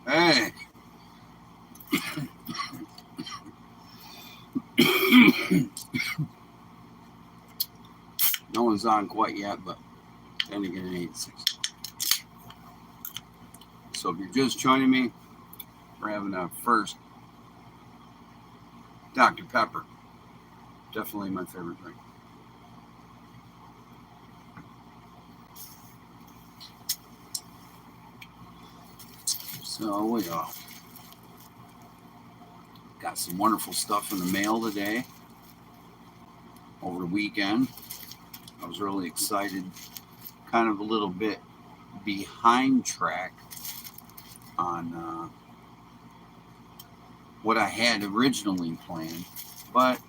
Hey. No one's on quite yet, but then again, it ain't 6. So if you're just joining me, we're having a first Dr. Pepper. Definitely my favorite drink. So we got some wonderful stuff in the mail today. Over the weekend, I was really excited. Kind of a little bit behind track on what I had originally planned, but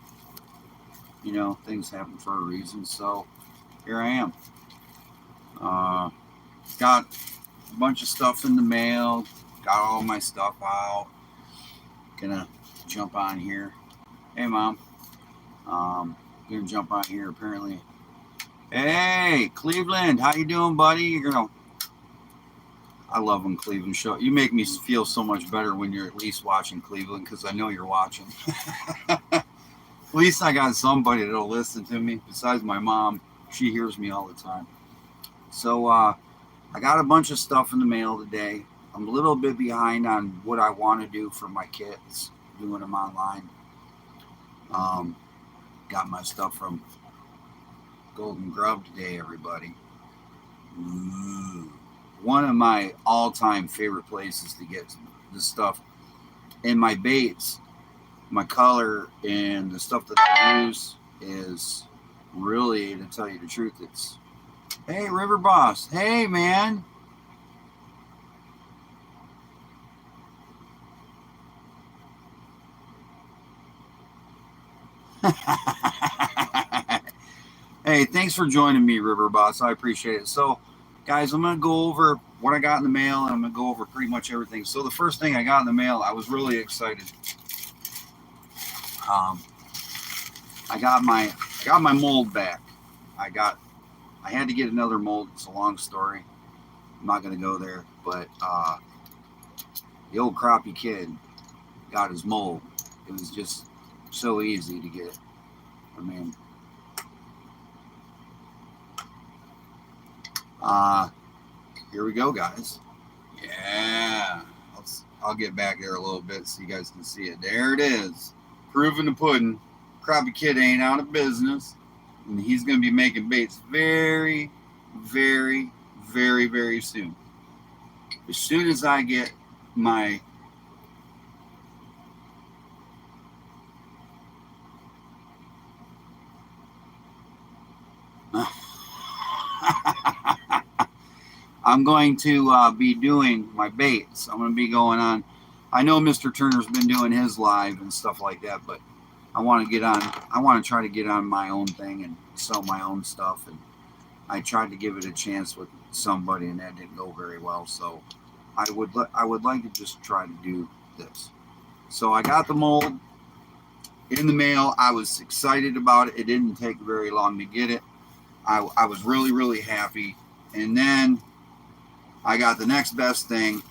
you know, things happen for a reason. So here I am. Got a bunch of stuff in the mail. Got all my stuff out. Gonna jump on here. Hey, Mom. Gonna jump on here. Apparently. Hey, Cleveland. How you doing, buddy? You're gonna. I love when Cleveland show. You make me feel so much better when you're at least watching Cleveland because I know you're watching. At least I got somebody that'll listen to me besides my mom. She hears me all the time. So I got a bunch of stuff in the mail today. I'm a little bit behind on what I want to do for my kids, doing them online. Got my stuff from Golden Grub today, everybody. Ooh. One of my all-time favorite places to get this stuff. And my baits, my color, and the stuff that I use is really, to tell you the truth, it's, hey, River Boss. Hey, man. Hey, thanks for joining me, River Boss. I appreciate it. So, guys, I'm going to go over what I got in the mail, and I'm going to go over pretty much everything. So, the first thing I got in the mail, I was really excited. I got my mold back. I had to get another mold. It's a long story. I'm not going to go there, but the old Crappie kid got his mold. It was just so easy to get. I mean, here we go, guys. Yeah, I'll get back there a little bit so you guys can see it. There it is. Proof in the pudding. Crappie kid ain't out of business, and he's going to be making baits very, very, very, very soon. As soon as I get my I'm going to be doing my baits. I'm going to be going on. I know Mr. Turner's been doing his live and stuff like that, but I want to get on. I want to try to get on my own thing and sell my own stuff. And I tried to give it a chance with somebody, and that didn't go very well. So I would like to just try to do this. So I got the mold in the mail. I was excited about it. It didn't take very long to get it. I was really, really happy. And then I got the next best thing.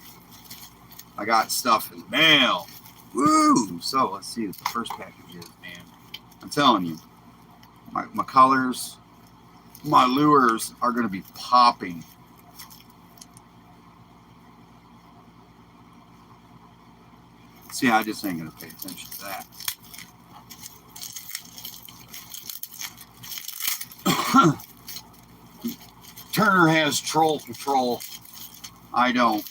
I got stuff in the mail. Woo! So let's see what the first package is, man. I'm telling you, my colors, my lures are going to be popping. See, I just ain't going to pay attention to that. Turner has troll patrol. I don't.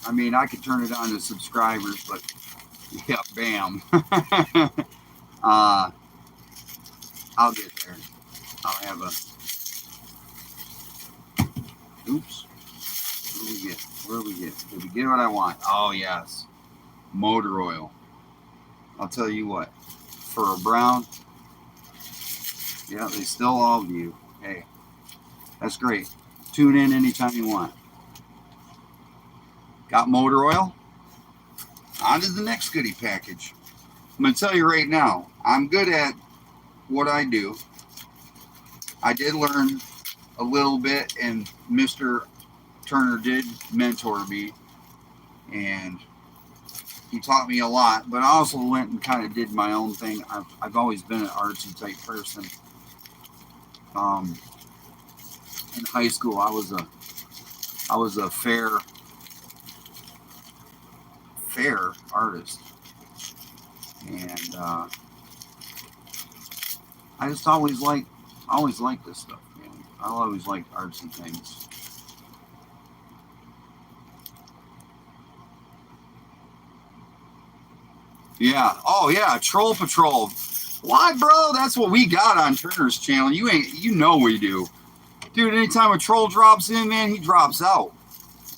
I mean, I could turn it on to subscribers, but yeah, bam. I'll get there. I'll have a. Oops. What do we get? What do we get? Did we get what I want? Oh, yes. Motor oil. I'll tell you what. For a brown. Yeah, they still all view. Hey, that's great. Tune in anytime you want. Got motor oil. On to the next goodie package. I'm going to tell you right now, I'm good at what I do. I did learn a little bit, and Mr. Turner did mentor me, and he taught me a lot, but I also went and kind of did my own thing. I've always been an artsy type person. In high school, I was a fair artist, and I just always liked this stuff, man. I always liked artsy things. Yeah. Oh yeah, Troll Patrol. Why, bro? That's what we got on Turner's channel. You know we do. Dude, anytime a troll drops in, man, he drops out.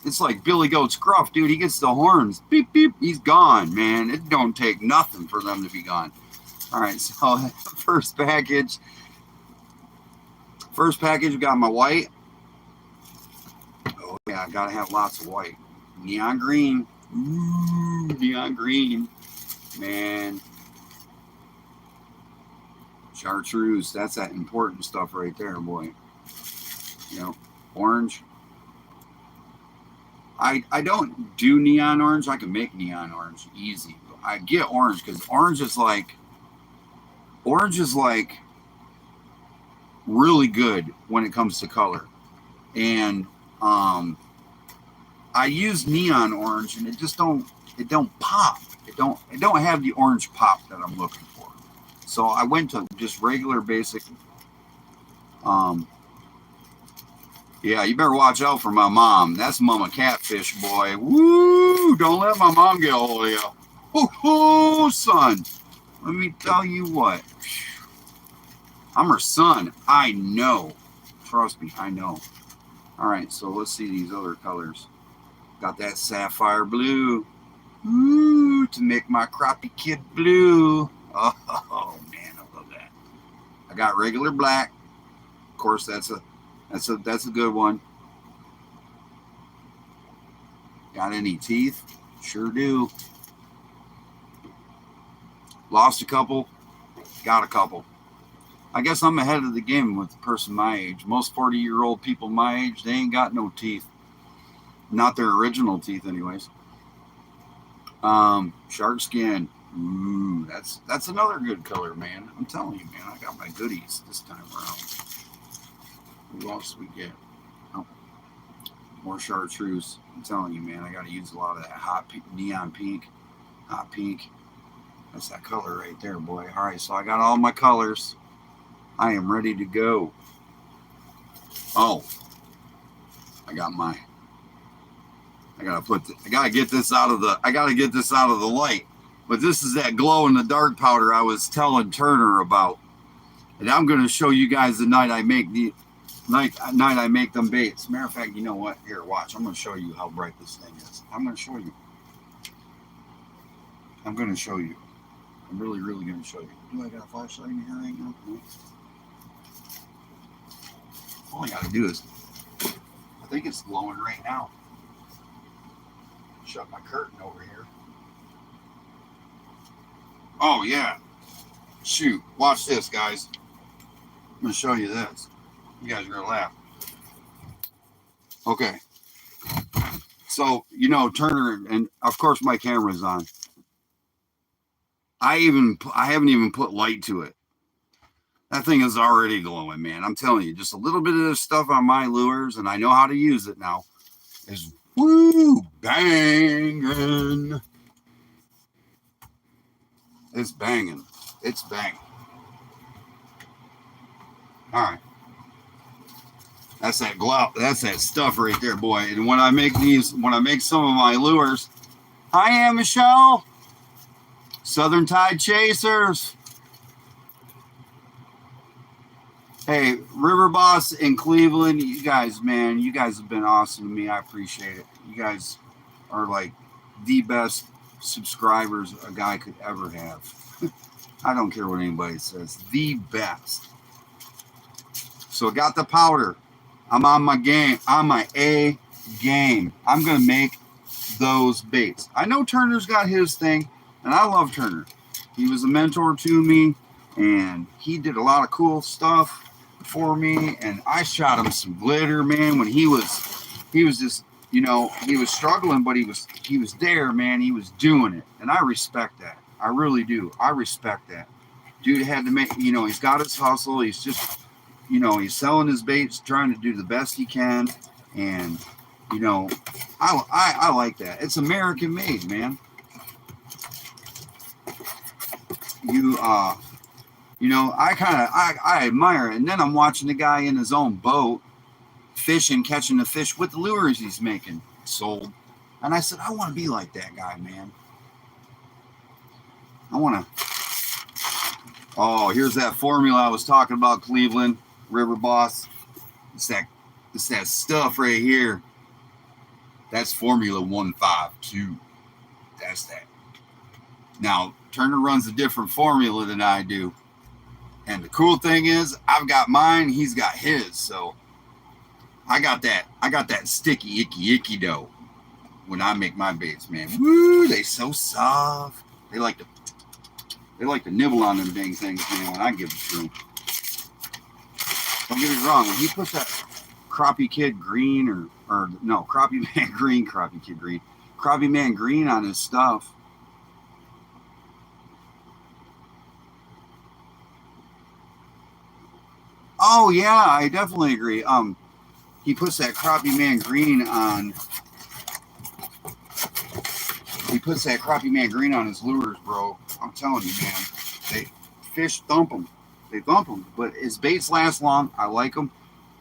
It's like Billy Goat's Gruff, dude. He gets the horns. Beep, beep. He's gone, man. It don't take nothing for them to be gone. All right, so first package. First package, we got my white. Oh, yeah, I got to have lots of white. Neon green. Ooh, neon green. Man. Chartreuse. That's that important stuff right there, boy. You know, orange. I don't do neon orange. I can make neon orange easy. I get orange because orange is like really good when it comes to color. And I use neon orange and it don't pop. It don't have the orange pop that I'm looking for. So I went to just regular basic. Yeah, you better watch out for my mom. That's Mama Catfish, boy. Woo! Don't let my mom get a hold of you. Oh, son. Let me tell you what. I'm her son. I know. Trust me, I know. All right, so let's see these other colors. Got that sapphire blue. Ooh, to make my Crappie kid blue. Oh, man, I love that. I got regular black. Of course, that's a good one. Got any teeth? Sure do. Lost a couple. Got a couple. I guess I'm ahead of the game with a person my age. Most 40-year-old people my age, they ain't got no teeth. Not their original teeth, anyways. Shark skin. Ooh, that's another good color, man. I'm telling you, man. I got my goodies this time around. What else we get? Oh, more chartreuse. I'm telling you, man. I got to use a lot of that hot neon pink. Hot pink. That's that color right there, boy. All right, so I got all my colors. I am ready to go. Oh, I gotta get this out of the light. But this is that glow in the dark powder I was telling Turner about. And I'm gonna show you guys the night I make them baits. Matter of fact, you know what? Here, watch. I'm gonna show you how bright this thing is. I'm gonna show you. I'm really, really gonna show you. Do I got a flashlight in here right now? No. All I gotta do is, I think it's glowing right now. Shut my curtain over here. Oh yeah. Shoot. Watch this, guys. I'm gonna show you this. You guys are gonna laugh. Okay. So, you know, Turner, and of course my camera's on. I haven't even put light to it. That thing is already glowing, man. I'm telling you, just a little bit of this stuff on my lures, and I know how to use it now, is woo banging. It's banging. It's banging. All right. That's that glow. That's that stuff right there, boy. And when I make some of my lures, hi, Michelle. Southern Tide Chasers. Hey, River Boss in Cleveland, you guys, man, you guys have been awesome to me. I appreciate it. You guys are like the best subscribers a guy could ever have. I don't care what anybody says. The best. So got the powder. I'm on my game. On my A game. I'm going to make those baits. I know Turner's got his thing, and I love Turner. He was a mentor to me, and he did a lot of cool stuff for me, and I shot him some glitter, man, when he was just you know, he was struggling, but he was there, man. He was doing it, and I respect that. I really do. I respect that. Dude had to make, you know, he's got his hustle. He's just, you know, he's selling his baits, trying to do the best he can, and you know, I like that. It's American made, man. You you know, I admire it. And then I'm watching the guy in his own boat fishing, catching the fish with the lures he's making sold. And I said, I want to be like that guy, man. I want to. Oh, here's that formula I was talking about, Cleveland River Boss. It's that stuff right here. That's Formula 152. That's that. Now, Turner runs a different formula than I do. And the cool thing is, I've got mine, he's got his. So I got that sticky, icky dough when I make my baits, man. Woo, they so soft. They like to nibble on them dang things, man, when I give it to them. Don't get me wrong, when he puts that Crappie Kid Green or no, Crappie Man Green, Crappie Kid Green, Crappie Man Green on his stuff. Oh yeah, I definitely agree. He puts that Crappie Man Green on. He puts that Crappie Man Green on his lures, bro. I'm telling you, man. They fish thump them. They thump them, but his baits last long. I like them.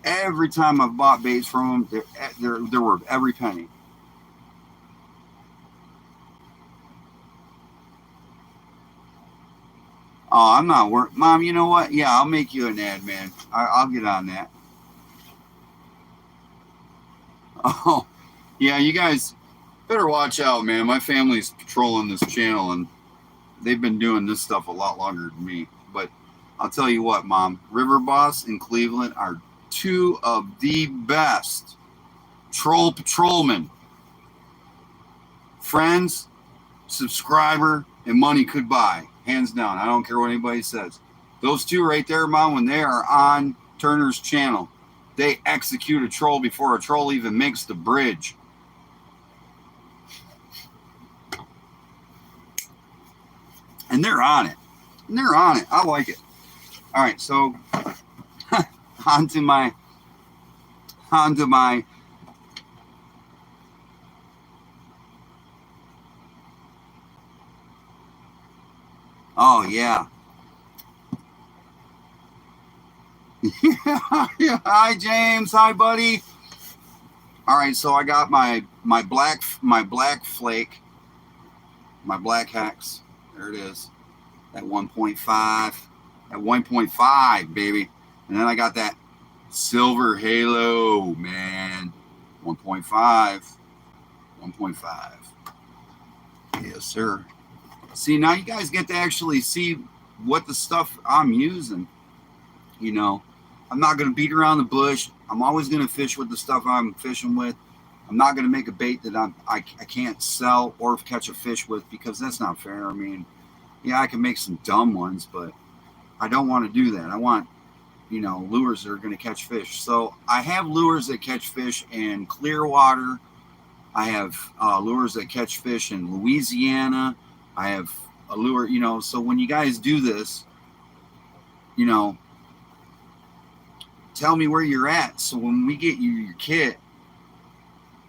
Every time I've bought baits from him, they're worth every penny. Oh, I'm not worth. Mom, you know what? Yeah, I'll make you an ad, man. I'll get on that. Oh, yeah, you guys better watch out, man. My family's patrolling this channel, and they've been doing this stuff a lot longer than me. But I'll tell you what, Mom, River Boss and Cleveland are two of the best troll patrolmen. Friends, subscriber, and money could buy. Hands down. I don't care what anybody says. Those two right there, Mom, when they are on Turner's channel, they execute a troll before a troll even makes the bridge. And they're on it. And they're on it. I like it. All right, so onto my oh yeah. Yeah. Hi James. Hi buddy. All right, so I got my black flake, my black hex. There it is. At 1.5. At 1.5, baby. And then I got that silver halo, man. 1.5. 1.5. Yes, sir. See, now you guys get to actually see what the stuff I'm using. You know, I'm not going to beat around the bush. I'm always going to fish with the stuff I'm fishing with. I'm not going to make a bait that I can't sell or catch a fish with, because that's not fair. I mean, yeah, I can make some dumb ones, but I don't want to do that. I want, you know, lures that are going to catch fish. So I have lures that catch fish in clear water. I have lures that catch fish in Louisiana. I have a lure, you know, so when you guys do this, you know, tell me where you're at. So when we get you your kit,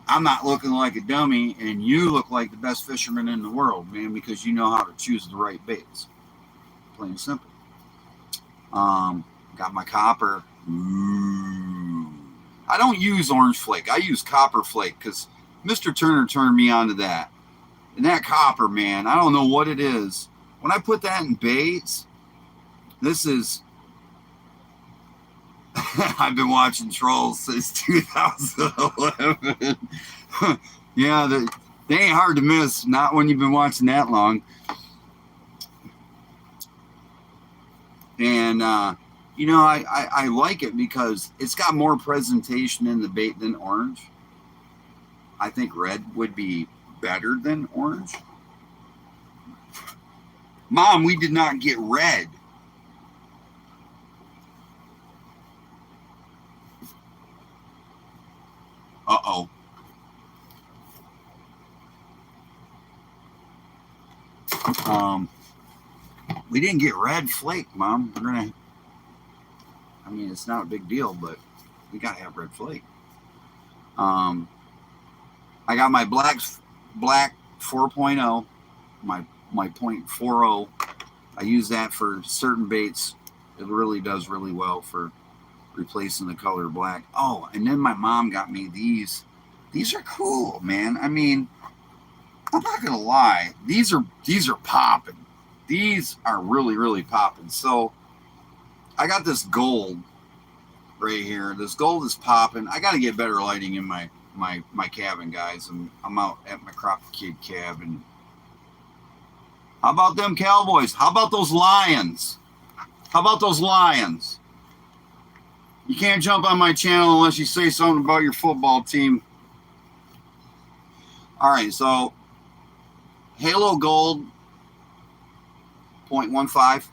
I'm not looking like a dummy, and you look like the best fisherman in the world, man, because you know how to choose the right baits. Plain and simple. Got my copper. Ooh. I don't use orange flake. I use copper flake because Mr. Turner turned me on to that. And that copper, man, I don't know what it is. When I put that in baits, this is... I've been watching trolls since 2011. Yeah, they ain't hard to miss, not when you've been watching that long. And, you know, I like it because it's got more presentation in the bait than orange. I think red would be better than orange. Mom, we did not get red. Uh-oh. We didn't get red flake, Mom. We're gonna. I mean, it's not a big deal, but we gotta have red flake. I got my black 4.0, my 0.40. I use that for certain baits. It really does really well for replacing the color black. Oh, and then my mom got me these. These are cool, man. I mean, I'm not gonna lie. These are popping. These are really popping. So I got this gold right here. This gold is popping. I got to get better lighting in my cabin, guys. And I'm out at my Crappie Kid cabin. How about them Cowboys? How about those Lions? How about those Lions? You can't jump on my channel unless you say something about your football team. All right, so Halo Gold 0.15.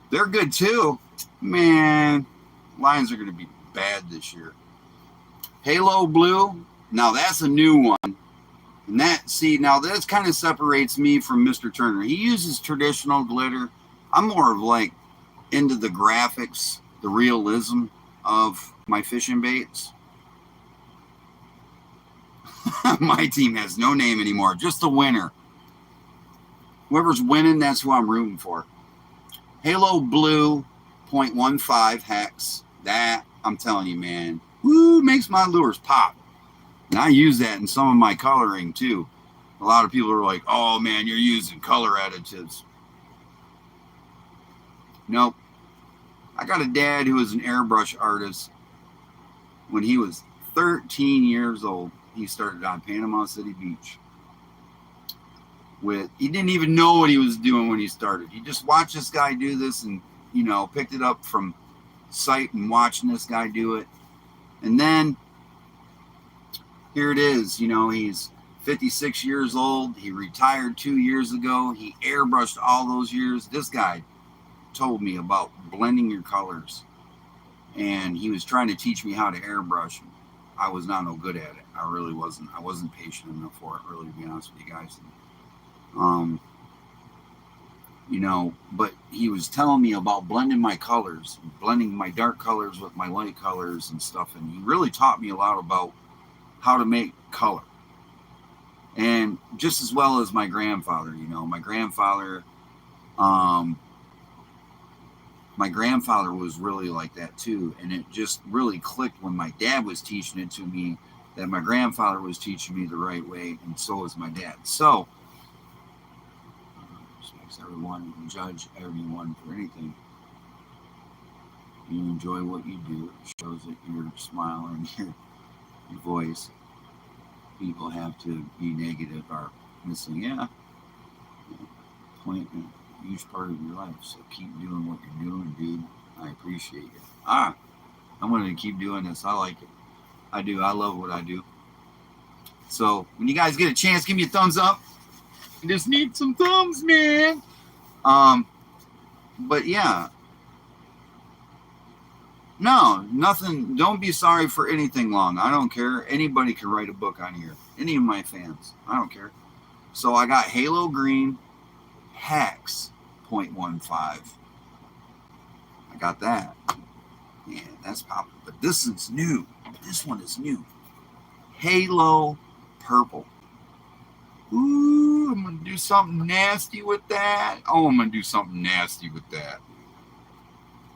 They're good too. Man, Lions are going to be bad this year. Halo Blue. Now that's a new one. And now that kind of separates me from Mr. Turner. He uses traditional glitter. I'm more of like into the graphics, the realism of my fishing baits. My team has no name anymore, just the winner. Whoever's winning, that's who I'm rooting for. Halo Blue 0.15 hex. That, I'm telling you, man, woo, makes my lures pop. And I use that in some of my coloring too. A lot of people are like, oh man, you're using color additives. Nope. I got a dad who was an airbrush artist. When he was 13 years old, he started on Panama City Beach. He didn't even know what he was doing when he started. He just watched this guy do this and, picked it up from sight and watching this guy do it. And then here it is, he's 56 years old. He retired 2 years ago. He airbrushed all those years. This guy told me about blending your colors. And he was trying to teach me how to airbrush. I was not no good at it. I really wasn't. I wasn't patient enough for it, really, to be honest with you guys. But he was telling me about blending my colors, blending my dark colors with my light colors and stuff. And he really taught me a lot about how to make color. And just as well as my grandfather, my grandfather was really like that too. And it just really clicked when my dad was teaching it to me, that my grandfather was teaching me the right way, and so was my dad. So, respects everyone and judge everyone for anything. You enjoy what you do. It shows that your smile and your voice. People have to be negative or missing. Point a huge part of your life. So keep doing what you're doing, dude. I appreciate it. I'm going to keep doing this. I like it. I do. I love what I do. So when you guys get a chance, give me a thumbs up. I just need some thumbs, man. But yeah. No, nothing. Don't be sorry for anything long. I don't care. Anybody can write a book on here. Any of my fans. I don't care. So I got Halo Green Hex 0.15. I got that. Yeah, that's popping. But this is new. This one is new. Halo Purple. Ooh, I'm going to do something nasty with that. Oh, I'm going to do something nasty with that.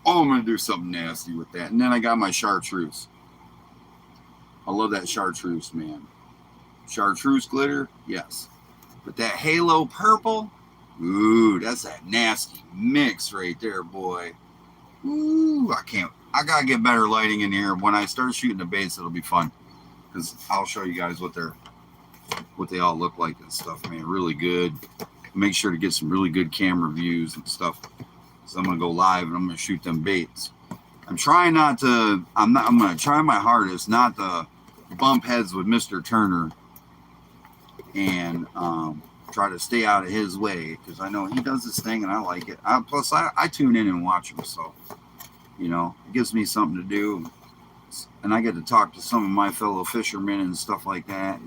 Oh, I'm going to do something nasty with that. And then I got my chartreuse. I love that chartreuse, man. Chartreuse glitter, yes. But that Halo Purple, ooh, that's that nasty mix right there, boy. Ooh, I got to get better lighting in here. When I start shooting the baits, it'll be fun. Because I'll show you guys what they all look like and stuff, man. Really good. Make sure to get some really good camera views and stuff. So I'm going to go live and I'm going to shoot them baits. I'm going to try my hardest not to bump heads with Mr. Turner and try to stay out of his way, because I know he does this thing and I like it. Plus, I tune in and watch him, so, it gives me something to do. And I get to talk to some of my fellow fishermen and stuff like that.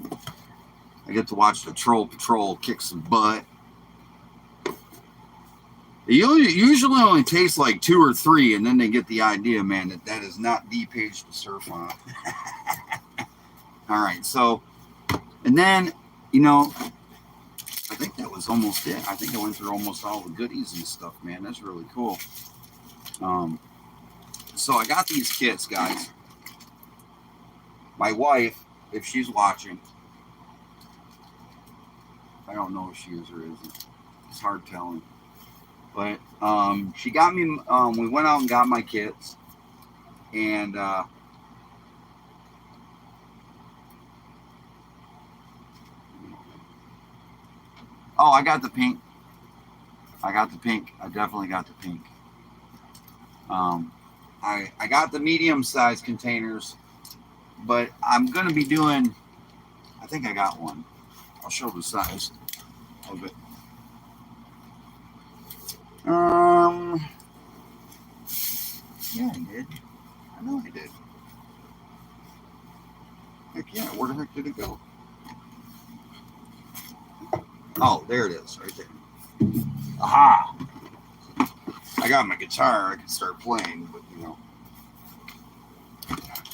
I get to watch the Troll Patrol kick some butt. It usually only takes like 2 or 3, and then they get the idea, man, that is not the page to surf on. All right, so, and then, you know, I think that was almost it. I think I went through almost all the goodies and stuff, man. That's really cool. So I got these kits, guys. My wife, if she's watching, I don't know if she is or isn't. It's hard telling. But she got me, we went out and got my kits. And oh, I got the pink. I got the pink. I definitely got the pink. I got the medium-sized containers, but I'm going to be doing, I think I got one. I'll show the size of it. Yeah, I did. I know I did. Heck yeah, where the heck did it go? Oh, there it is, right there. Aha! I got my guitar, I can start playing, but you know.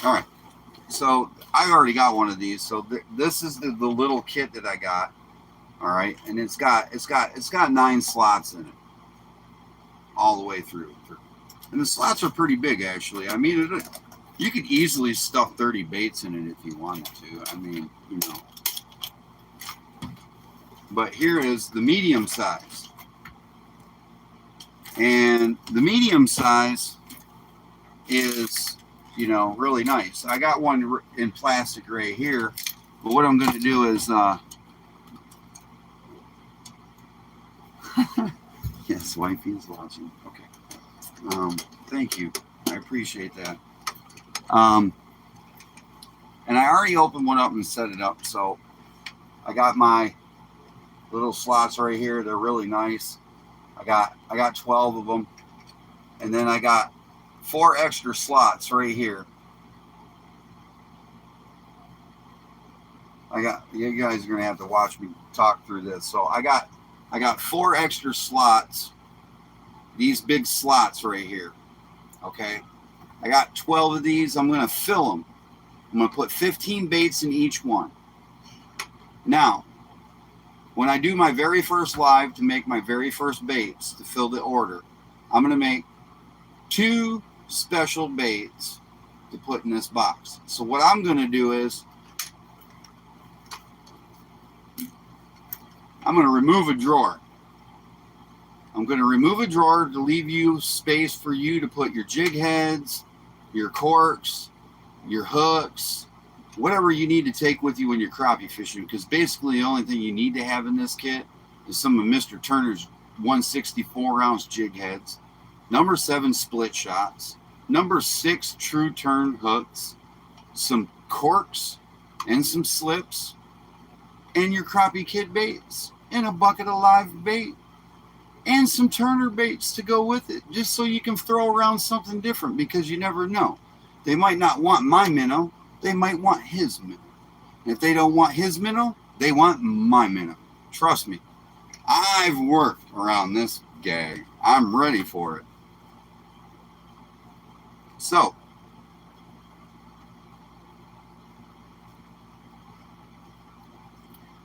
All right, so I already got one of these. So this is the little kit that I got. All right, and it's got 9 slots in it, all the way through. And the slots are pretty big, actually. I mean, you could easily stuff 30 baits in it if you wanted to. I mean, you know. But here is the medium size. And the medium size is, you know, really nice. I got one in plastic right here. But what I'm going to do is, yes, wifey is watching. Okay. Thank you. I appreciate that. And I already opened one up and set it up. So I got my little slots right here. They're really nice. I got 12 of them. And then I got 4 extra slots right here. You guys are going to have to watch me talk through this. So I got 4 extra slots. These big slots right here. Okay. I got 12 of these. I'm going to fill them. I'm going to put 15 baits in each one. Now, when I do my very first live to make my very first baits to fill the order, I'm going to make 2 special baits to put in this box. So what I'm going to do is I'm going to remove a drawer. I'm going to remove a drawer to leave you space for you to put your jig heads, your corks, your hooks, whatever you need to take with you when you're crappie fishing, because basically the only thing you need to have in this kit is some of Mr. Turner's 164-ounce jig heads, number 7 split shots, number 6 true turn hooks, some corks and some slips, and your crappie kit baits, and a bucket of live bait, and some Turner baits to go with it, just so you can throw around something different, because you never know. They might not want my minnow, they might want his minnow. And if they don't want his minnow, they want my minnow. Trust me, I've worked around this gag. I'm ready for it. So,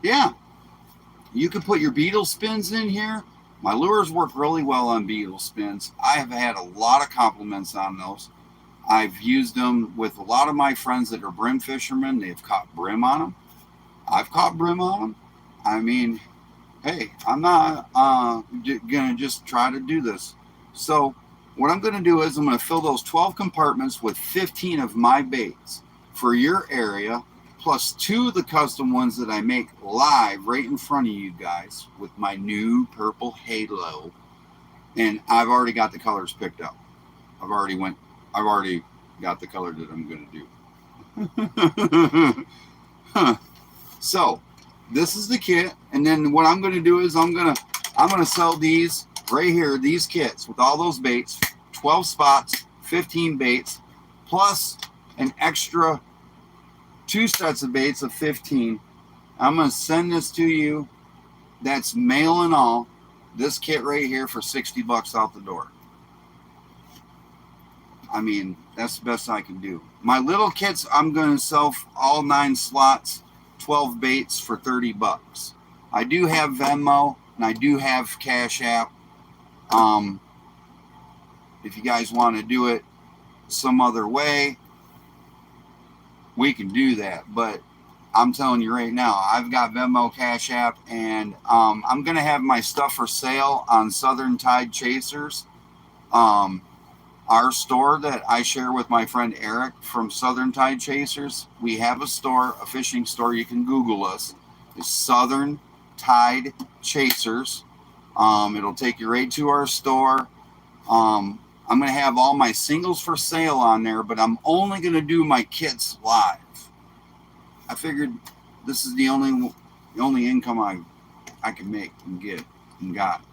yeah, you can put your beetle spins in here. My lures work really well on beetle spins. I have had a lot of compliments on those. I've used them with a lot of my friends that are brim fishermen. They've caught brim on them. I've caught brim on them. I mean, hey, I'm not going to just try to do this. So what I'm going to do is I'm going to fill those 12 compartments with 15 of my baits for your area, plus 2 of the custom ones that I make live right in front of you guys with my new purple halo. And I've already got the colors picked up. I've already got the color that I'm going to do. So this is the kit. And then what I'm going to do is I'm going to sell these right here, these kits with all those baits, 12 spots, 15 baits, plus an extra 2 sets of baits of 15 I'm going to send this to you. That's mail and all. This kit right here for $60 out the door. I mean, that's the best I can do. My little kits, I'm going to sell all 9 slots, 12 baits for $30. I do have Venmo and I do have Cash App. If you guys want to do it some other way, we can do that. But I'm telling you right now, I've got Venmo, Cash App, and I'm going to have my stuff for sale on Southern Tide Chasers. Our store that I share with my friend Eric from Southern Tide Chasers, we have a store, a fishing store. You can Google us. It's Southern Tide Chasers. It'll take you right to our store. I'm going to have all my singles for sale on there, but I'm only going to do my kits live. I figured this is the only income I can make and get and got.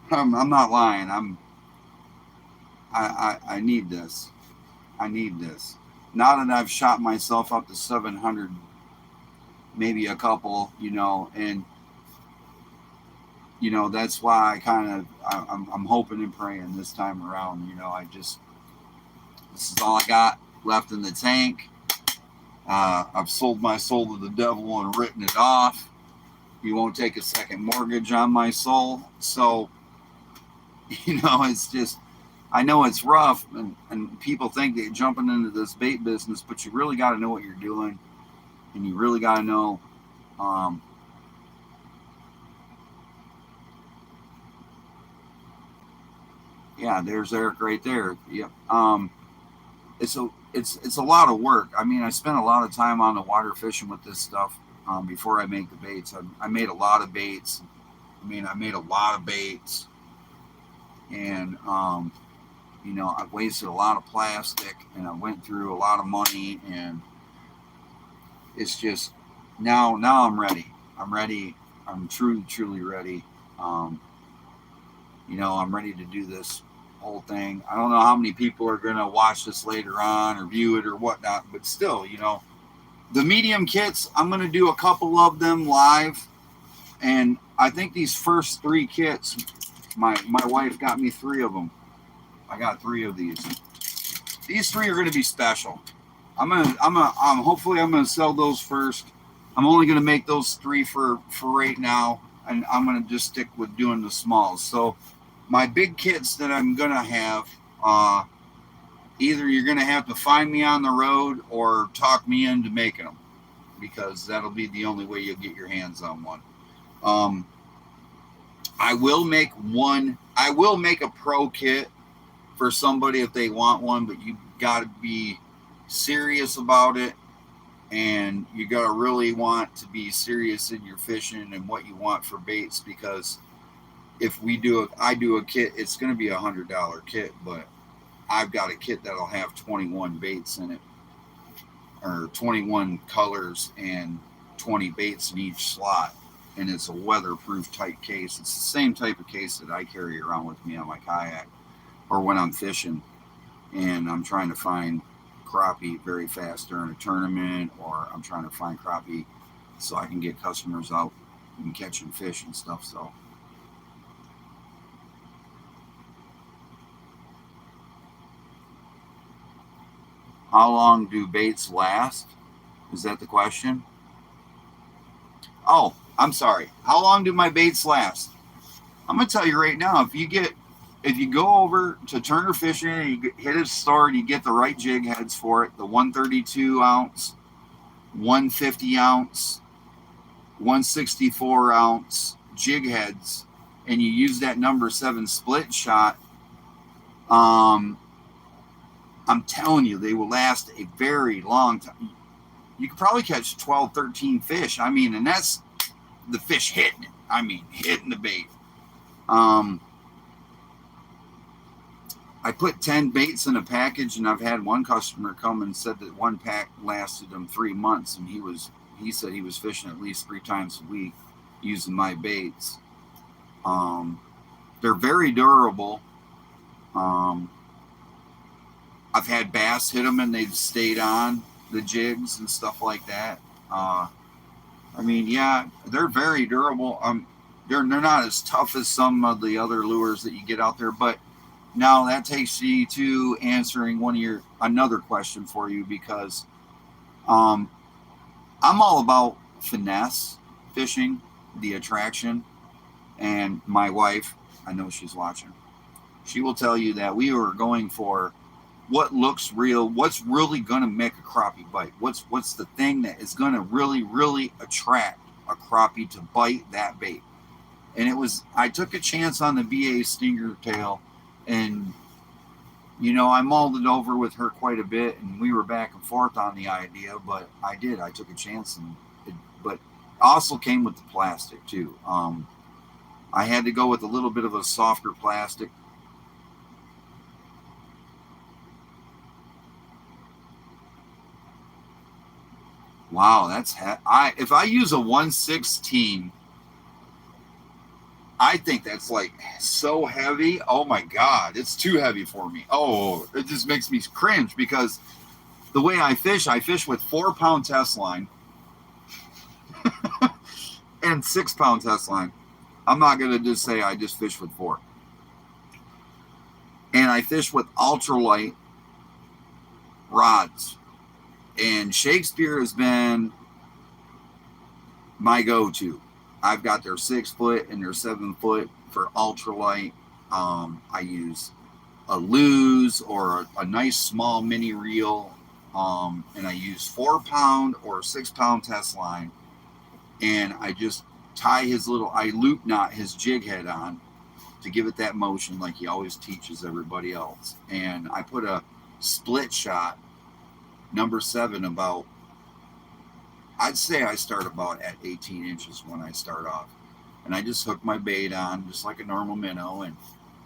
I'm not lying. I need this. I need this. Now that I've shot myself up to 700, maybe a couple, and that's why I'm hoping and praying this time around. This is all I got left in the tank. I've sold my soul to the devil and written it off. He won't take a second mortgage on my soul. So, it's just, I know it's rough, and people think they're jumping into this bait business, but you really got to know what you're doing, and you really got to know, yeah, there's Eric right there. Yep. It's a lot of work. I mean, I spent a lot of time on the water fishing with this stuff before I make the baits. I made a lot of baits. And I've wasted a lot of plastic, and I went through a lot of money, and it's just now I'm ready. I'm ready. I'm truly ready. I'm ready to do this whole thing. I don't know how many people are going to watch this later on or view it or whatnot, but still, the medium kits, I'm going to do a couple of them live. And I think these first 3 kits, my wife got me 3 of them. I got 3 of these. These 3 are going to be special. Hopefully I'm going to sell those first. I'm only going to make those 3 for right now, and I'm going to just stick with doing the smalls. So my big kits that I'm going to have, either you're going to have to find me on the road or talk me into making them, because that'll be the only way you'll get your hands on one. I will make a pro kit for somebody if they want one, but you got to be serious about it, and you got to really want to be serious in your fishing and what you want for baits, because if I do a kit, it's going to be $100 kit, but I've got a kit that'll have 21 baits in it, or 21 colors and 20 baits in each slot, and it's a weatherproof type case. It's the same type of case that I carry around with me on my kayak or when I'm fishing and I'm trying to find crappie very fast during a tournament, or I'm trying to find crappie so I can get customers out and catching fish and stuff. So how long do baits last? Is that the question? Oh, I'm sorry. How long do my baits last? I'm going to tell you right now, if you go over to Turner Fishing and you hit a store and you get the right jig heads for it, the 132 ounce, 150 ounce, 164 ounce jig heads, and you use that number 7 split shot, I'm telling you, they will last a very long time. You could probably catch 12, 13 fish. I mean, and that's the fish hitting it. I mean, hitting the bait. I put 10 baits in a package, and I've had one customer come and said that one pack lasted him 3 months, and he said he was fishing at least 3 times a week using my baits. They're very durable. I've had bass hit them and they've stayed on the jigs and stuff like that. I mean, yeah, they're very durable. They're not as tough as some of the other lures that you get out there. But now that takes you to answering another question for you, because um, I'm all about finesse fishing, the attraction, and my wife, I know she's watching. She will tell you that we were going for what looks real, what's really going to make a crappie bite, what's the thing that is going to really attract a crappie to bite that bait. And I took a chance on the BA stinger tail, and I mulled it over with her quite a bit, and we were back and forth on the idea, but I took a chance, but also came with the plastic too. I had to go with a little bit of a softer plastic. Wow, if I use a 116, I think that's like so heavy. Oh my God, it's too heavy for me. Oh, it just makes me cringe, because the way I fish with 4-pound test line and 6-pound test line. I'm not going to just say I just fish with 4. And I fish with ultralight rods. And Shakespeare has been my go-to. I've got their 6-foot and their 7-foot for ultralight. I use a Lose or a nice small mini reel, and I use 4-pound or 6-pound test line, and I just I loop knot his jig head on to give it that motion like he always teaches everybody else. And I put a split shot number 7 about, I'd say I start about at 18 inches when I start off. And I just hook my bait on just like a normal minnow, and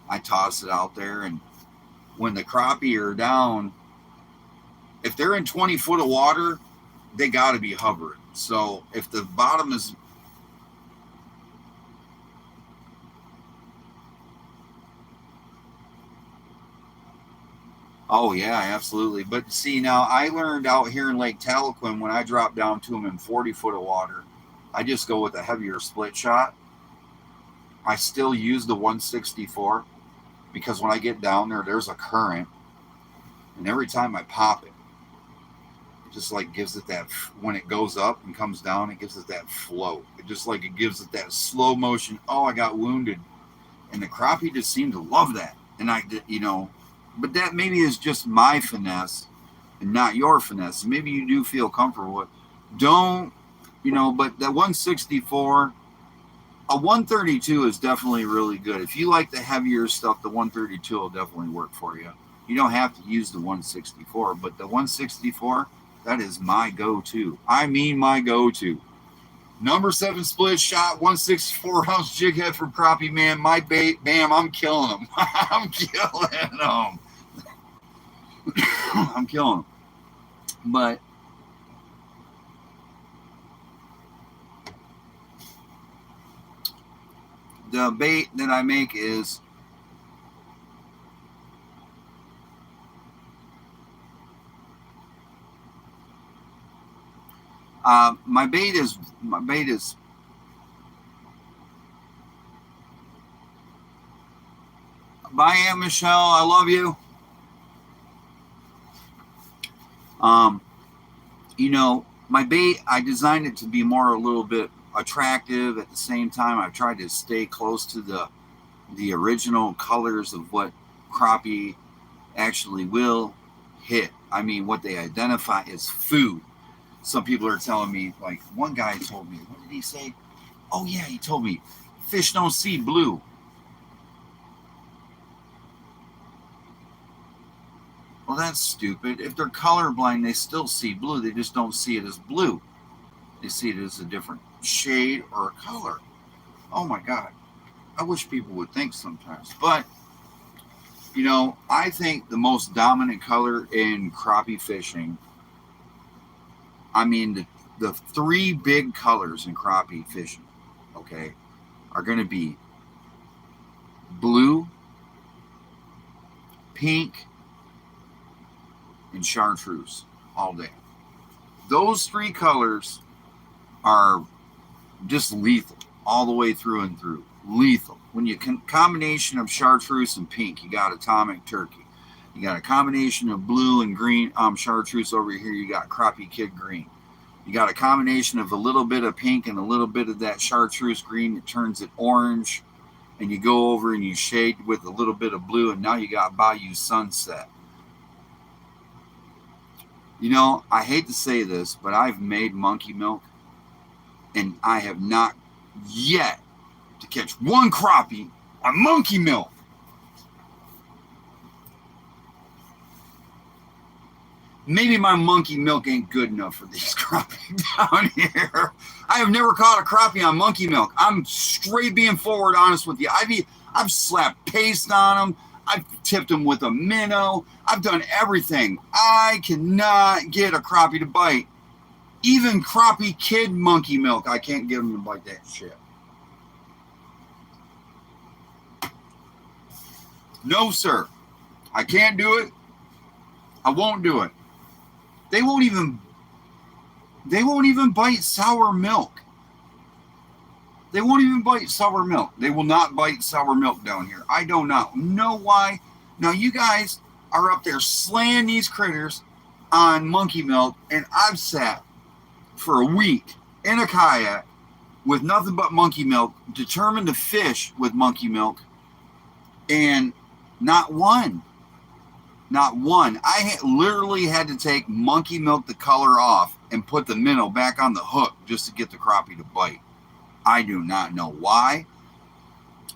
I toss it out there. And when the crappie are down, if they're in 20 foot of water, they got to be hovering. So if the bottom is, oh yeah, absolutely. But see, now I learned out here in Lake Tahlequah, when I drop down to them in 40 foot of water, I just go with a heavier split shot. I still use the 164, because when I get down there, there's a current, and every time I pop it, it just like gives it that, when it goes up and comes down, it gives it that float. It just like, it gives it that slow motion. Oh, I got wounded. And the crappie just seemed to love that. And I did, but that maybe is just my finesse and not your finesse. Maybe you do feel comfortable with. Don't, but that 164, a 132 is definitely really good. If you like the heavier stuff, the 132 will definitely work for you. You don't have to use the 164, but the 164, that is my go-to. I mean my go-to. Number 7 split shot, 164 ounce jig head from crappie, man. My bait, bam, I'm killing them. I'm killing them. I'm killing them. But the bait that I make is my bait is bye, Aunt Michelle, I love you. My bait, I designed it to be more a little bit attractive. At the same time, I've tried to stay close to the original colors of what crappie actually will hit. I mean, what they identify as food. Some people are telling me, like one guy told me, what did he say? Oh yeah, he told me, fish don't see blue. Well, that's stupid. If they're colorblind, they still see blue. They just don't see it as blue. They see it as a different shade or a color. Oh my God. I wish people would think sometimes. But, I think the most dominant color in crappie fishing, I mean, the 3 big colors in crappie fishing, okay, are going to be blue, pink, and chartreuse all day. Those 3 colors are just lethal all the way through and through. Lethal. When you combination of chartreuse and pink, you got atomic turkey. You got a combination of blue and green chartreuse over here. You got crappie kid green. You got a combination of a little bit of pink and a little bit of that chartreuse green that turns it orange. And you go over and you shade with a little bit of blue, and now you got Bayou Sunset. You know, I hate to say this, but I've made monkey milk, and I have not yet to catch one crappie on monkey milk. Maybe my monkey milk ain't good enough for these crappie down here. I have never caught a crappie on monkey milk. I'm straight being forward honest with you. I've slapped paste on them. I've tipped them with a minnow. I've done everything. I cannot get a crappie to bite. Even crappie kid monkey milk, I can't get them to bite that shit. No, sir. I can't do it. I won't do it. They won't even bite sour milk. They won't even bite sour milk. They will not bite sour milk down here. I do not know why. Now, you guys are up there slaying these critters on monkey milk, and I've sat for a week in a kayak with nothing but monkey milk, determined to fish with monkey milk, and not one. Not one. I literally had to take monkey milk, the color off, and put the minnow back on the hook just to get the crappie to bite. I do not know why.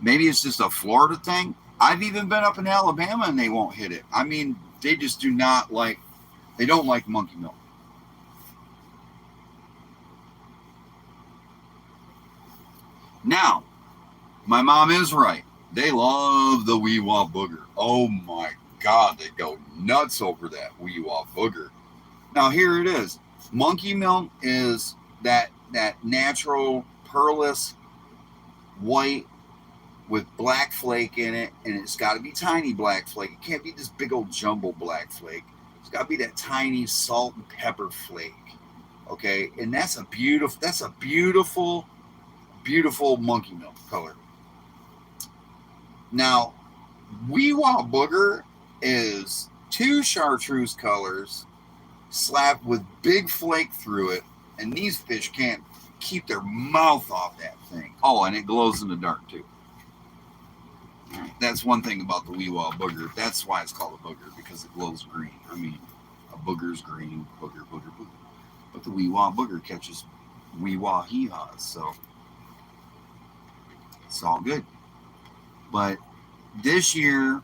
Maybe it's just a Florida thing. I've even been up in Alabama and they won't hit it. I mean, they just do not like, they don't like monkey milk. Now, my mom is right. They love the wee-wah booger. Oh my God, they go nuts over that wee-wah booger. Now, here it is. Monkey milk is that natural pearlescent white with black flake in it, and it's got to be tiny black flake. It can't be this big old jumbo black flake. It's got to be that tiny salt and pepper flake. Okay, and that's a beautiful monkey milk color. Now, wee-wah booger is 2 chartreuse colors slapped with big flake through it, and these fish can't keep their mouth off that thing. Oh, and it glows in the dark too. That's one thing about the wee-wah booger. That's why it's called a booger, because it glows green. I mean, a booger's green, booger. But the wee-wah booger catches wee-wah hee-haws, so it's all good. But this year,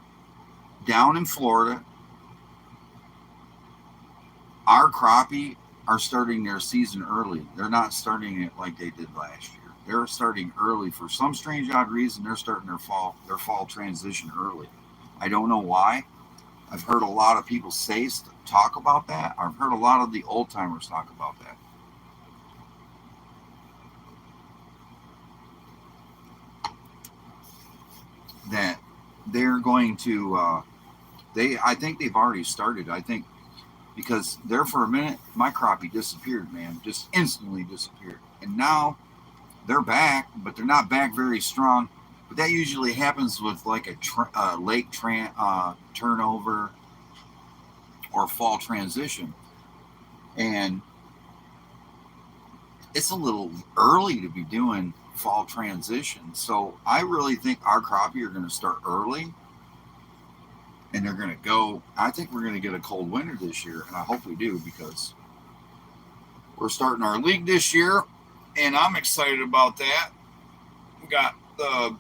down in Florida, our crappie are starting their season early. They're not starting it like they did last year. They're starting early for some strange odd reason. They're starting their fall transition early. I don't know why. I've heard a lot of people talk about that. I've heard a lot of the old timers talk about that. That they're going to I think they've already started. I think because there for a minute my crappie disappeared, man, just instantly disappeared, and now they're back, but they're not back very strong. But that usually happens with like a lake turnover or fall transition, and it's a little early to be doing fall transition. So I really think our crappie are going to start early, and they're going to go. I think we're going to get a cold winter this year, and I hope we do, because we're starting our league this year, and I'm excited about that. We got the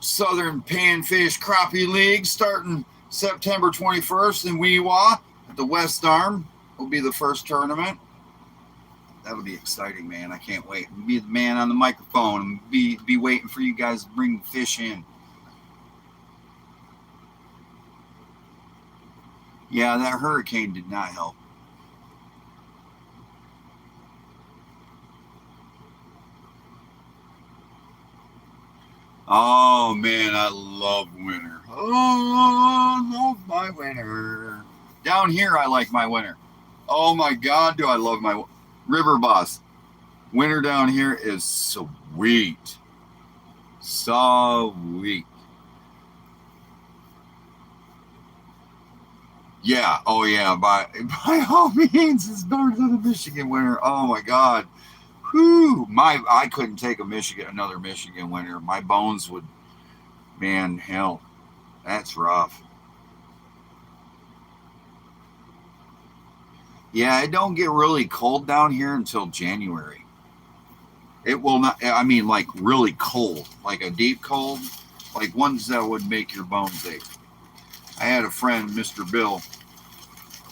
Southern Panfish Crappie League starting September 21st in Wee-Wah at the West Arm. Will be the first tournament. That'll be exciting, man. I can't wait. I'll be the man on the microphone and be waiting for you guys to bring fish in. Yeah, that hurricane did not help. Oh, man, I love winter. Oh, I love my winter. Down here, I like my winter. Oh, my God, do I love my River Boss. Winter down here is sweet. Sweet. Yeah. Oh, yeah. By all means, it's better than the Michigan winter. Oh my God. Whew. I couldn't take another Michigan winter. My bones would. Man, hell, that's rough. Yeah, it don't get really cold down here until January. It will not. I mean, like really cold, like a deep cold, like ones that would make your bones ache. I had a friend, Mr. Bill.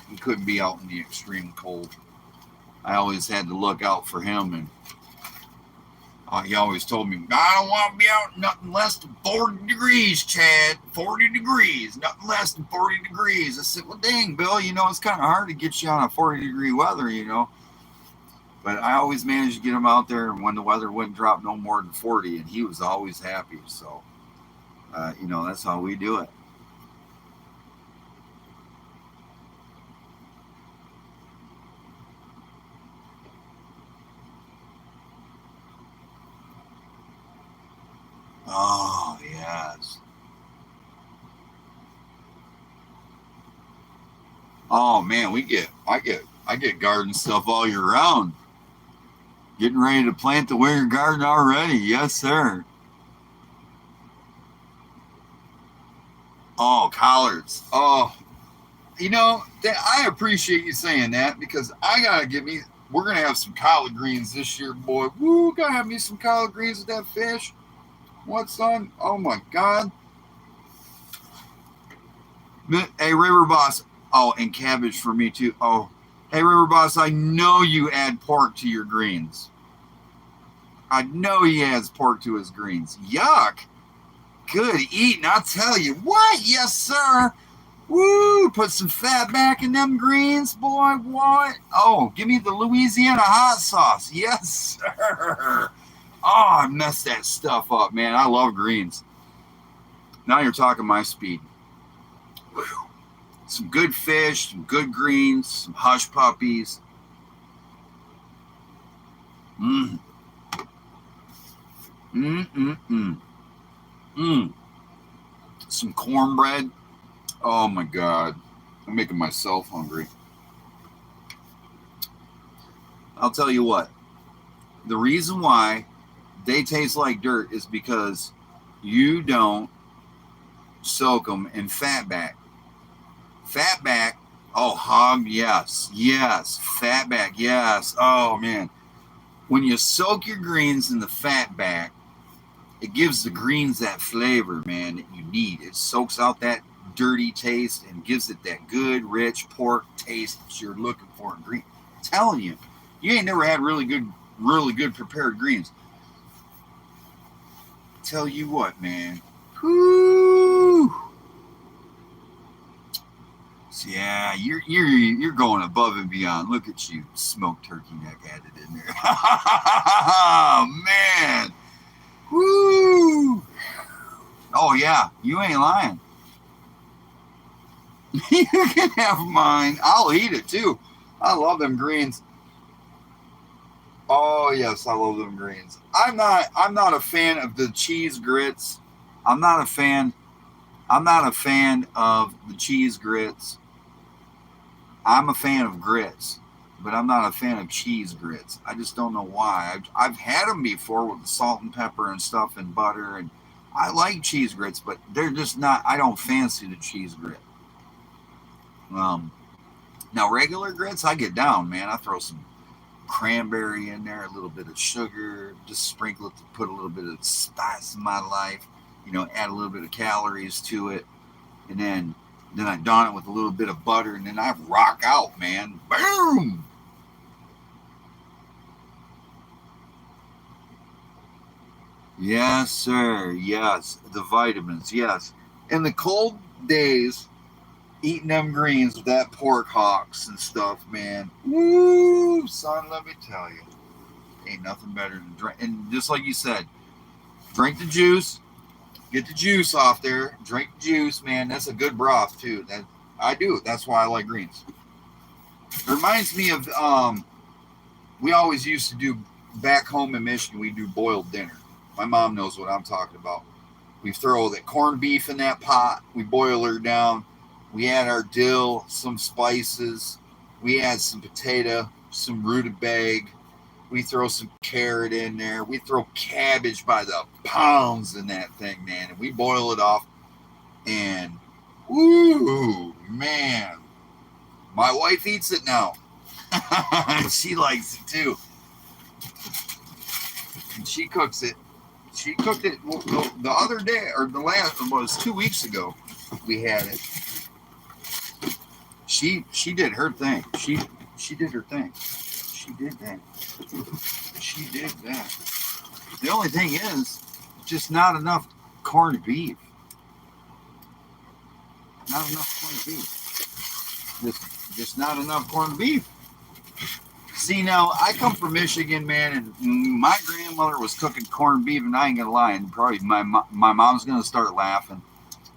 He couldn't be out in the extreme cold. I always had to look out for him, and he always told me, I don't want to be out nothing less than 40 degrees, Chad. 40 degrees, nothing less than 40 degrees. I said, well, dang, Bill, it's kind of hard to get you on a 40-degree weather. But I always managed to get him out there when the weather wouldn't drop no more than 40, and he was always happy. So, that's how we do it. Oh, yes. Oh man, I get garden stuff all year round. Getting ready to plant the winter garden already. Yes, sir. Oh, collards. Oh, I appreciate you saying that because I gotta get me. We're gonna have some collard greens this year, boy. Woo, gotta have me some collard greens with that fish. What, son? Oh my God. Hey, River Boss. Oh, and cabbage for me too. Oh, hey, River Boss. I know you add pork to your greens. I know he adds pork to his greens. Yuck. Good eating, I'll tell you what. Yes, sir. Woo! Put some fat back in them greens, boy. What? Oh, give me the Louisiana hot sauce. Yes, sir. Oh, I messed that stuff up, man. I love greens. Now you're talking my speed. Whew. Some good fish, some good greens, some hush puppies. Mmm. Mmm. Some cornbread. Oh my God. I'm making myself hungry. I'll tell you what. The reason why they taste like dirt is because you don't soak them in fatback. Fatback. Oh, hog, yes. Yes. Fatback, yes. Oh, man. When you soak your greens in the fatback, it gives the greens that flavor, man, that you need. It soaks out that dirty taste and gives it that good, rich pork taste that you're looking for in green. I'm telling you, you ain't never had really good prepared greens. Tell you what, man. Whoo! So yeah, you're going above and beyond. Look at you, smoked turkey neck added in there. Oh man. Woo! Oh yeah, you ain't lying. You can have mine. I'll eat it too. I love them greens. Oh yes, I love them greens. I'm not a fan of the cheese grits. I'm not a fan. I'm not a fan of the cheese grits. I'm a fan of grits, but I'm not a fan of cheese grits. I just don't know why. I've had them before with the salt and pepper and stuff and butter, and I like cheese grits, but they're just not. I don't fancy the cheese grit. Um, Now regular grits, I get down, man. I throw some cranberry in there, a little bit of sugar, just sprinkle it to put a little bit of spice in my life. Add a little bit of calories to it, and then I don it with a little bit of butter, and then I rock out, man. Boom! Yes, sir. Yes, the vitamins. Yes, in the cold days, eating them greens with that pork hocks and stuff, man. Woo, son, let me tell you, ain't nothing better than drink. And just like you said, drink the juice, get the juice off there, drink the juice, man. That's a good broth too. That I do. That's why I like greens. It reminds me of we always used to do back home in Michigan, we do boiled dinner. My mom knows what I'm talking about. We throw that corned beef in that pot. We boil her down. We add our dill, some spices. We add some potato, some rutabaga. We throw some carrot in there. We throw cabbage by the pounds in that thing, man. And we boil it off. And, ooh, man. My wife eats it now. She likes it too. And she cooks it. She cooked it the other day, or the last, it was 2 weeks ago. We had it. She did her thing. She did her thing. She did that. She did that. The only thing is, just not enough corned beef. Not enough corned beef. Just not enough corned beef. See, now, I come from Michigan, man, and my grandmother was cooking corned beef, and I ain't gonna lie, and probably my mom's gonna start laughing,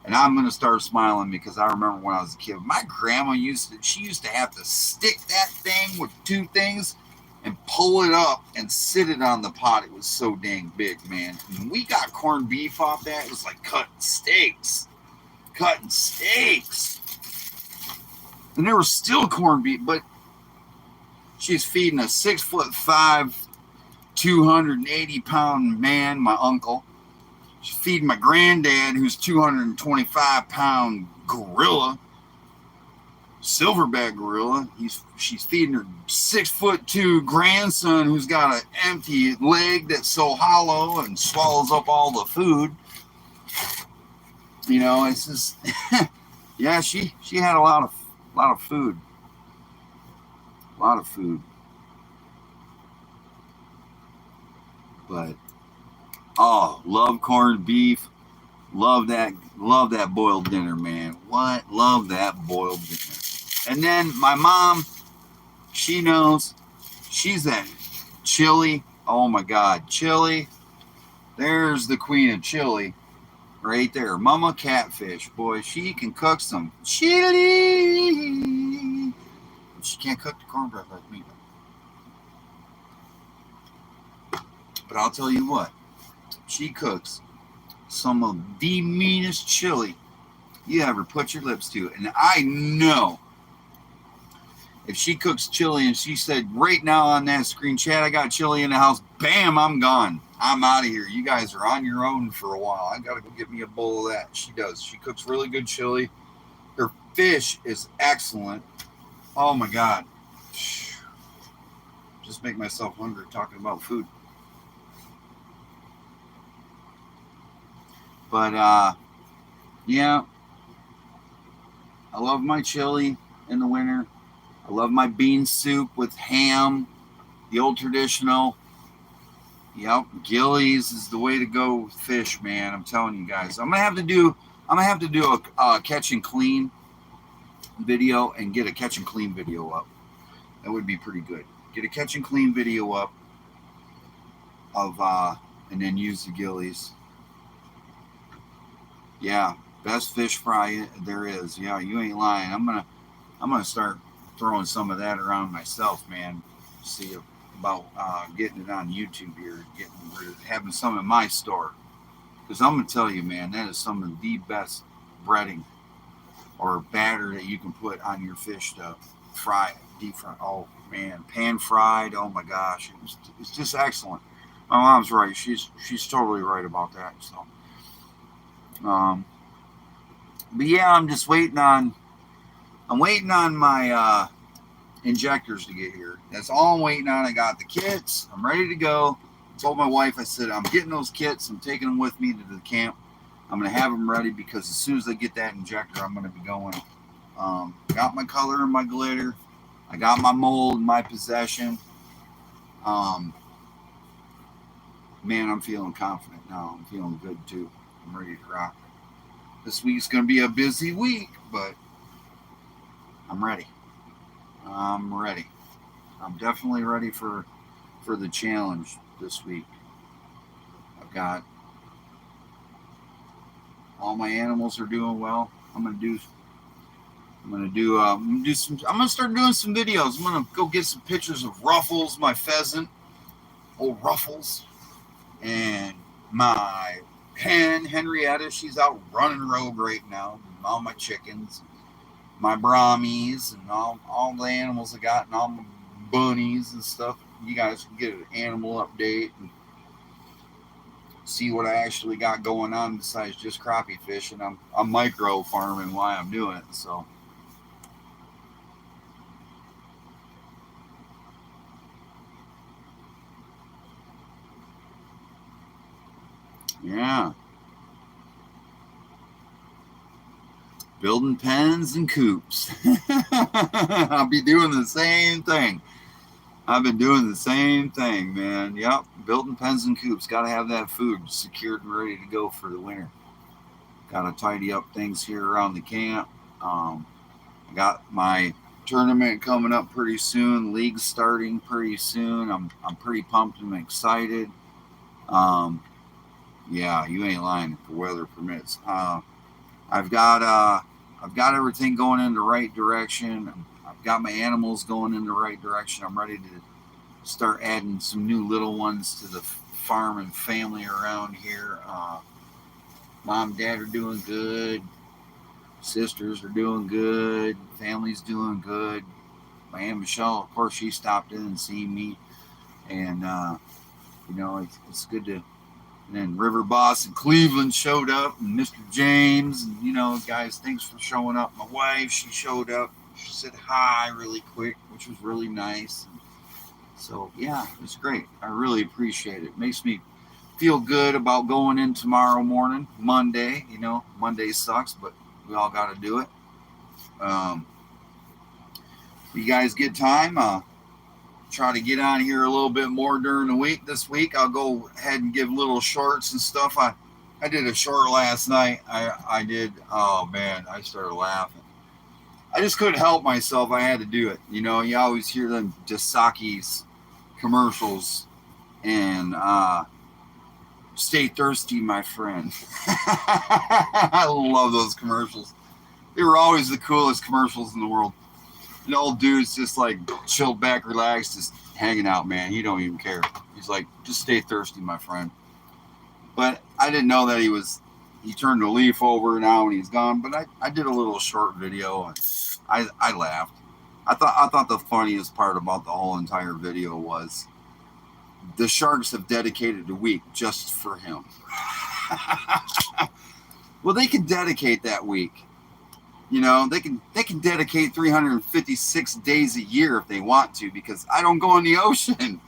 and I'm gonna start smiling because I remember when I was a kid, my grandma used to have to stick that thing with two things and pull it up and sit it on the pot. It was so dang big, man. When we got corned beef off that, it was like cutting steaks. And there was still corned beef, but she's feeding a 6'5", 280-pound man, my uncle. She's feeding my granddad, who's 225-pound gorilla, silverback gorilla. She's feeding her 6'2" grandson, who's got an empty leg that's so hollow and swallows up all the food. You know, it's just, yeah. She had a lot of food. A lot of food. But love corned beef. Love that boiled dinner, man. What? Love that boiled dinner. And then my mom, she knows. She's that chili. Oh my God, chili. There's the queen of chili right there. Mama Catfish. Boy, she can cook some chili. She can't cook the cornbread like me. But I'll tell you what, she cooks some of the meanest chili you ever put your lips to. And I know if she cooks chili and she said right now on that screen, Chad, I got chili in the house, bam, I'm gone. I'm out of here. You guys are on your own for a while. I got to go get me a bowl of that. She does. She cooks really good chili. Her fish is excellent. Oh my God. Just make myself hungry talking about food. But yeah, I love my chili in the winter. I love my bean soup with ham, the old traditional. Yep, Gillies is the way to go with fish, man. I'm telling you guys. I'm gonna have to do a catch and clean video and get a catch and clean video up. That would be pretty good. Get a catch and clean video up of and then use the Gillies. Yeah, best fish fry there is. Yeah, you ain't lying. I'm gonna start throwing some of that around myself, man. See about getting it on YouTube here, having some in my store. Because I'm gonna tell you, man, that is some of the best breading or batter that you can put on your fish to fry it, deep fry. Oh man, pan fried. Oh my gosh, it's just excellent. My mom's right. She's totally right about that. So, but yeah, I'm waiting on my injectors to get here. That's all I'm waiting on. I got the kits. I'm ready to go. I told my wife, I said, I'm getting those kits. I'm taking them with me to the camp. I'm going to have them ready because as soon as I get that injector, I'm going to be going. Got my color and my glitter. I got my mold in my possession. Man, I'm feeling confident now. I'm feeling good too. I'm ready to rock. This week's going to be a busy week, but I'm ready. I'm ready. I'm definitely ready for the challenge this week. I've got all my animals are doing well. I'm gonna start doing some videos. I'm gonna go get some pictures of Ruffles, my pheasant. old Ruffles, and my hen, Henrietta, she's out running rogue right now. All my chickens, my Brahmies, and all the animals I got, and all my bunnies and stuff. You guys can get an animal update and see what I actually got going on besides just crappie fishing. I'm micro farming while I'm doing it. So yeah, building pens and coops. I'll be doing the same thing. I've been doing the same thing, man. Yep, building pens and coops. Got to have that food secured and ready to go for the winter. Got to tidy up things here around the camp. I got my tournament coming up pretty soon. League's starting pretty soon. I'm pretty pumped and excited. Um, yeah, you ain't lying if the weather permits. I've got everything going in the right direction. I've got my animals going in the right direction. I'm ready to start adding some new little ones to the farm and family around here. Mom and dad are doing good. Sisters are doing good. Family's doing good. My Aunt Michelle, of course, she stopped in and seen me. And, it's good to. And then River Boss and Cleveland showed up, and Mr. James. And, guys, thanks for showing up. My wife, she showed up. She said hi really quick, which was really nice. So, yeah, it's great. I really appreciate it. Makes me feel good about going in tomorrow morning, Monday. Monday sucks, but we all got to do it. You guys get time? Try to get on here a little bit more during the week. This week, I'll go ahead and give little shorts and stuff. I did a short last night. I did. Oh, man, I started laughing. I just couldn't help myself. I had to do it. You always hear them Dasaki's commercials and stay thirsty, my friend. I love those commercials. They were always the coolest commercials in the world. An old dude's just like chilled back, relaxed, just hanging out, man. He don't even care. He's like, just stay thirsty, my friend. But I didn't know that he turned the leaf over now and he's gone. But I did a little short video and I laughed. I thought the funniest part about the whole entire video was the Sharks have dedicated a week just for him. Well, they can dedicate that week. They can dedicate 356 days a year if they want to, because I don't go in the ocean.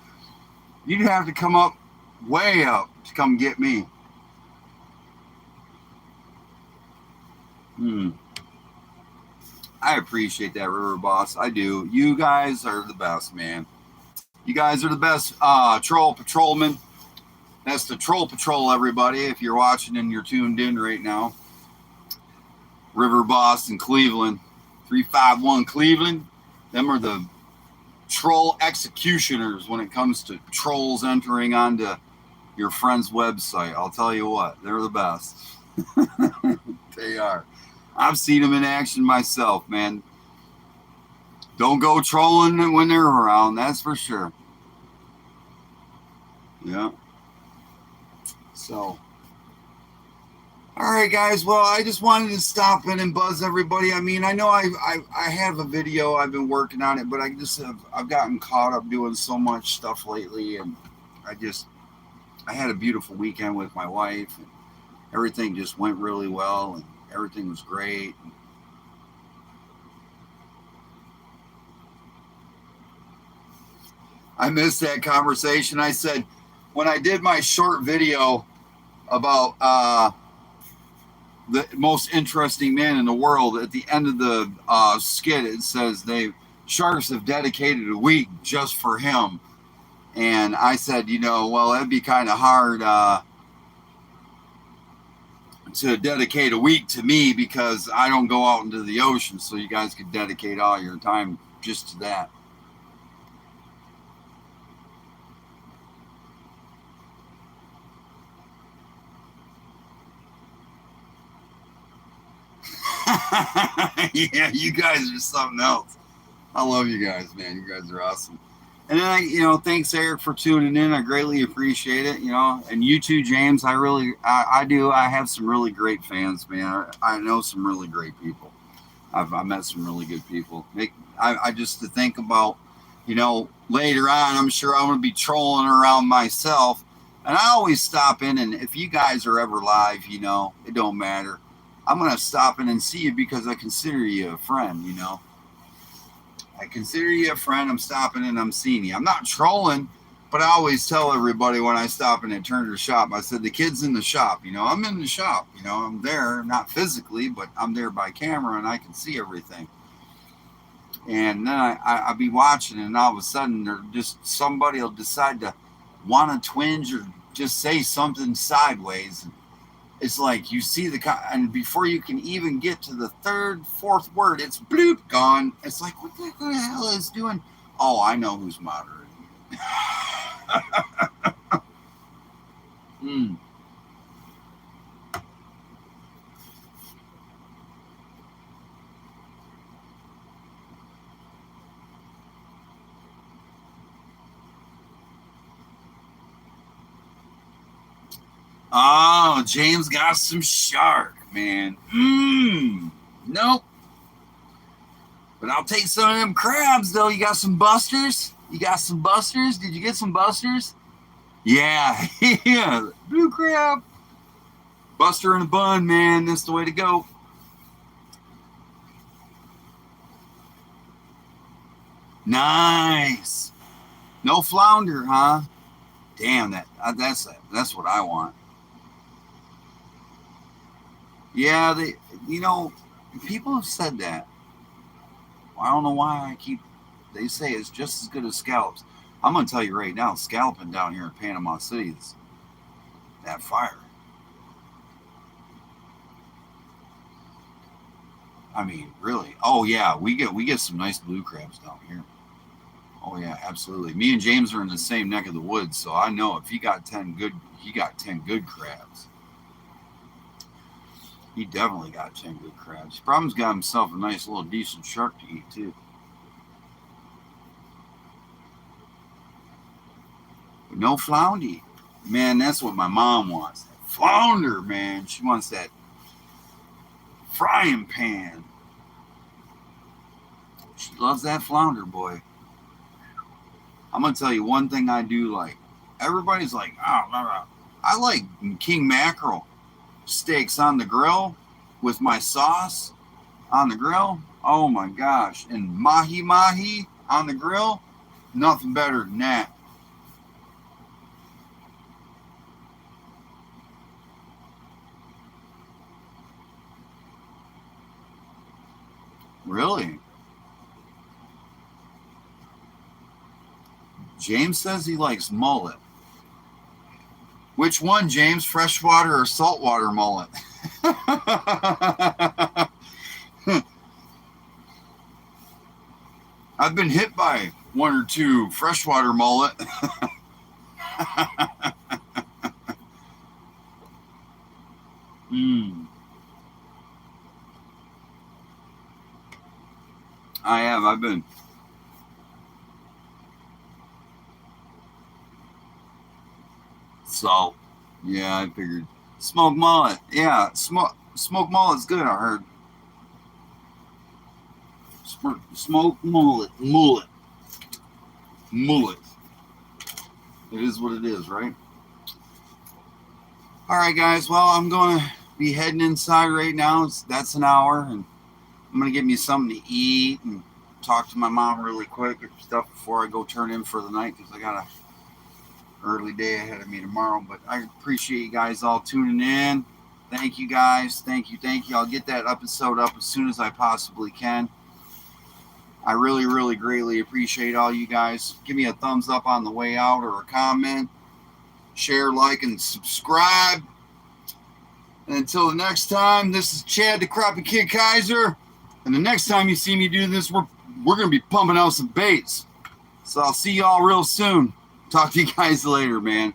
You'd have to come up way up to come get me. I appreciate that, River Boss. I do. You guys are the best, man. You guys are the best troll patrolmen. That's the Troll Patrol, everybody. If you're watching and you're tuned in right now. River Boss in Cleveland. 351 Cleveland. Them are the troll executioners when it comes to trolls entering onto your friend's website. I'll tell you what, they're the best. They are. I've seen them in action myself, man. Don't go trolling when they're around, that's for sure. Yeah. So, all right, guys. Well, I just wanted to stop in and buzz everybody. I mean, I know I have a video. I've been working on it, but I've gotten caught up doing so much stuff lately, and I had a beautiful weekend with my wife, and everything just went really well, and everything was great. I missed that conversation. I said, when I did my short video about the most interesting man in the world, at the end of the skit, it says Sharks have dedicated a week just for him. And I said, well, that'd be kind of hard to dedicate a week to me because I don't go out into the ocean. So you guys could dedicate all your time just to that. Yeah, you guys are something else. I love you guys, man. You guys are awesome. And then thanks Eric for tuning in. I greatly appreciate it. And you too, James. I do. I have some really great fans, man. I know some really great people. I met some really good people. I just to think about, later on, I'm sure I'm going to be trolling around myself. And I always stop in, and if you guys are ever live, it don't matter. I'm going to stop in and see you because I consider you a friend, I consider you a friend. I'm stopping and I'm seeing you. I'm not trolling, but I always tell everybody when I stop in at Turner's shop, I said, the kid's in the shop. I'm in the shop. I'm there, not physically, but I'm there by camera and I can see everything. And then I'll be watching, and all of a sudden, somebody will decide to want to twinge or just say something sideways. It's like you see and before you can even get to the third, fourth word, it's bloop gone. It's like, what the hell is doing? Oh, I know who's moderating. Oh, James got some shark, man. Nope. But I'll take some of them crabs, though. You got some busters? Did you get some busters? Yeah. Yeah. Blue crab. Buster in a bun, man. That's the way to go. Nice. No flounder, huh? Damn, that's what I want. Yeah, people have said that. I don't know why they say it's just as good as scallops. I'm going to tell you right now, scalloping down here in Panama City is that fire. I mean, really. Oh yeah, we get some nice blue crabs down here. Oh yeah, absolutely. Me and James are in the same neck of the woods, so I know if he got 10 good crabs. He definitely got 10 good crabs. Problem's got himself a nice little decent shark to eat too. But no floundy. Man, that's what my mom wants. That flounder, man. She wants that frying pan. She loves that flounder, boy. I'm going to tell you one thing I do like. Everybody's like, oh, I like king mackerel steaks on the grill with my sauce on the grill. Oh my gosh. And mahi mahi on the grill. Nothing better than that. Really? James says he likes mullet. Which one, James? Freshwater or saltwater mullet? I've been hit by one or two freshwater mullet. I have. I've been. Salt. Yeah, I figured. Smoked mullet. Yeah, smoked mullet's good, I heard. Smoked mullet. Mullet. It is what it is, right? All right, guys. Well, I'm going to be heading inside right now. That's an hour, and I'm going to get me something to eat and talk to my mom really quick or stuff before I go turn in for the night because I got a early day ahead of me tomorrow. But I appreciate you guys all tuning in. Thank you, guys. Thank you. I'll get that episode up as soon as I possibly can. I really, really greatly appreciate all you guys. Give me a thumbs up on the way out or a comment. Share, like, and subscribe. And until the next time, this is Chad the Crappie Kid Kaiser. And the next time you see me do this, we're going to be pumping out some baits. So I'll see y'all real soon. Talk to you guys later, man.